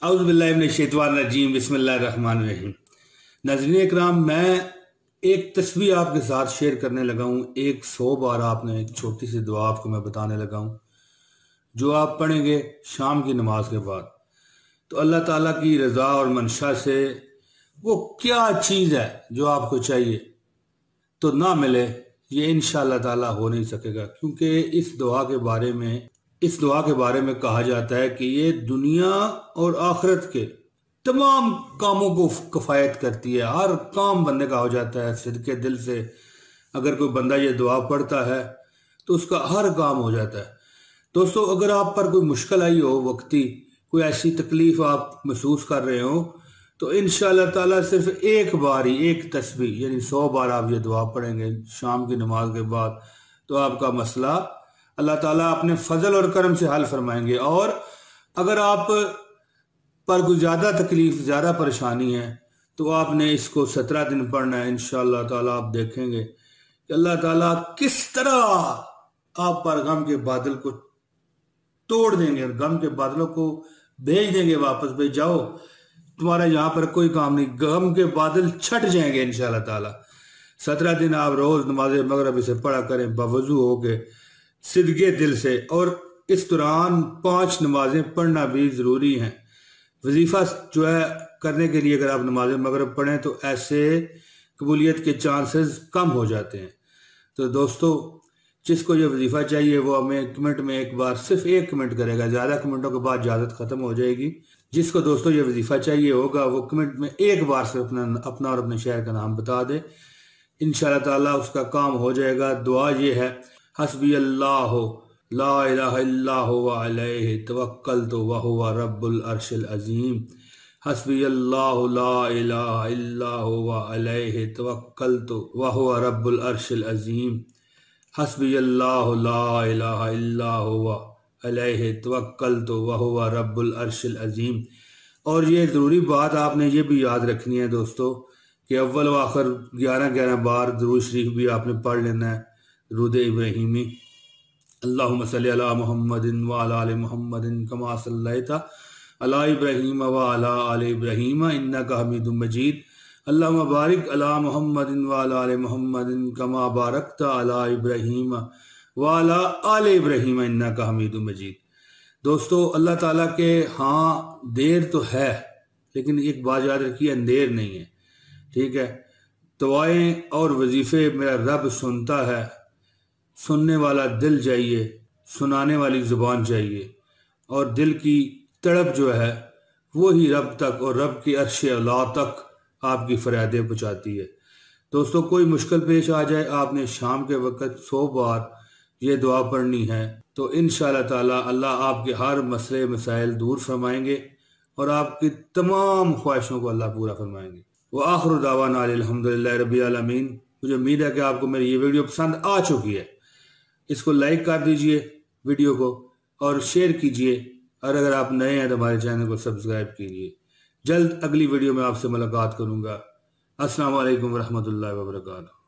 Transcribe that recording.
औज़ु बिल्लाहि मिनश शैतानिर रजीम बिस्मिल्लाहिर रहमानिर रहीम। नाज़रीन इकराम, मैं एक तस्बीह आपके साथ शेयर करने लगा हूँ। 100 बार आपने एक छोटी सी दुआ आपको मैं बताने लगा हूँ, जो आप पढ़ेंगे शाम की नमाज के बाद, तो अल्लाह ताला की रज़ा और मंशा से वो क्या चीज़ है जो आपको चाहिए तो ना मिले, ये इंशाअल्लाह ताला हो नहीं सकेगा। क्योंकि इस दुआ के बारे में कहा जाता है कि ये दुनिया और आखिरत के तमाम कामों को किफ़ायत करती है। हर काम बंदे का हो जाता है सिद्के दिल से। अगर कोई बंदा ये दुआ पढ़ता है तो उसका हर काम हो जाता है। दोस्तों, अगर आप पर कोई मुश्किल आई हो वक्ती, कोई ऐसी तकलीफ आप महसूस कर रहे हो, तो इंशाअल्लाह ताला सिर्फ एक बार ही एक तस्बीह यानी 100 बार आप ये दुआ पढ़ेंगे शाम की नमाज के बाद, तो आपका मसला अल्लाह ताला अपने फजल और करम से हल फरमाएंगे। और अगर आप पर कोई ज़्यादा तकलीफ, ज़्यादा परेशानी है, तो आपने इसको 17 दिन पढ़ना है। इंशाअल्लाह ताला आप देखेंगे कि अल्लाह ताला किस तरह आप पर गम के बादल को तोड़ देंगे और गम के बादलों को भेज देंगे वापस, भेज जाओ, तुम्हारा यहाँ पर कोई काम नहीं, गम के बादल छट जाएंगे इंशाअल्लाह ताला। 17 दिन आप रोज नमाज मगरिब से पढ़ा करें बावजू हो के सिद्के दिल से। और इस दौरान 5 नमाजें पढ़ना भी ज़रूरी हैं। वजीफ़ा जो है करने के लिए अगर आप नमाज मगरिब पढ़ें तो ऐसे कबूलियत के चांसेस कम हो जाते हैं। तो दोस्तों, जिसको ये वजीफ़ा चाहिए वो हमें कमेंट में एक बार सिर्फ 1 कमेंट करेगा, ज़्यादा कमेंटों के बाद इजाज़त ख़त्म हो जाएगी। जिसको दोस्तों ये वजीफ़ा चाहिए होगा वो कमेंट में एक बार सिर्फ अपना और अपने शहर का नाम बता दे, इंशाअल्लाह ताला उसका काम हो जाएगा। दुआ ये है, हस्बी अल्लाह ला इलाहा इल्ला हुवा अलैहि तवक्कलतु व हुवा रब्बुल अर्शिल अज़ीम। हस्बी अल्लाह ला इलाहा इल्ला हुवा अलैहि तवक्कलतु व हुवा रब्बुल अर्शिल अज़ीम। हस्बी अल्लाह ला इलाहा इल्ला हुवा अलैहि तवक्कलतु व हुवा रब्बुल अर्शिल अज़ीम। और ये ज़रूरी बात आपने ये भी याद रखनी है दोस्तों कि अव्वल व आखिर 11-11 बार दुरूद शरीफ भी आपने पढ़ लेना है, दुरूद इब्राहीमी। अल्लाहुम्मा सल्ली अला मुहम्मदिन व अला आलि मुहम्मदिन कमा सल्लैता अला इब्राहीम व अला आलि इब्राहीम इन्नका हमीदुम मजीद। अल्लाहुम्मा बारिक अला मुहम्मदिन व अला आलि मुहम्मदिन कमा बारकता अला इब्राहीम व अला आलि इब्राहीम इन्नका हमीदुम मजीद। दोस्तों, अल्लाह ताला के हाँ देर तो है, लेकिन एक बात याद रखिए, अंधेर नहीं है, ठीक है। दुआएं और वजीफे मेरा रब सुनता है। सुनने वाला दिल चाहिए, सुनाने वाली ज़ुबान चाहिए, और दिल की तड़प जो है वो ही रब तक और रब की अर्श अला तक आपकी फरियादें पहुँचाती है। दोस्तों, कोई मुश्किल पेश आ जाए, आपने शाम के वक़्त 100 बार ये दुआ पढ़नी है, तो इंशाअल्लाह ताला अल्लाह आपके हर मसले मसाइल दूर फरमाएंगे और आपकी तमाम ख्वाहिशों को अल्लाह पूरा फरमाएंगे। व आखिर दावाना अल्हम्दुलिल्लाहि रब्बिल आलमीन। मुझे उम्मीद है कि आपको मेरी ये वीडियो पसंद आ चुकी है। इसको लाइक कर दीजिए वीडियो को और शेयर कीजिए, और अगर आप नए हैं तो हमारे चैनल को सब्सक्राइब कीजिए। जल्द अगली वीडियो में आपसे मुलाकात करूँगा। अस्सलाम वालेकुम रहमतुल्लाहि व बरकातहू।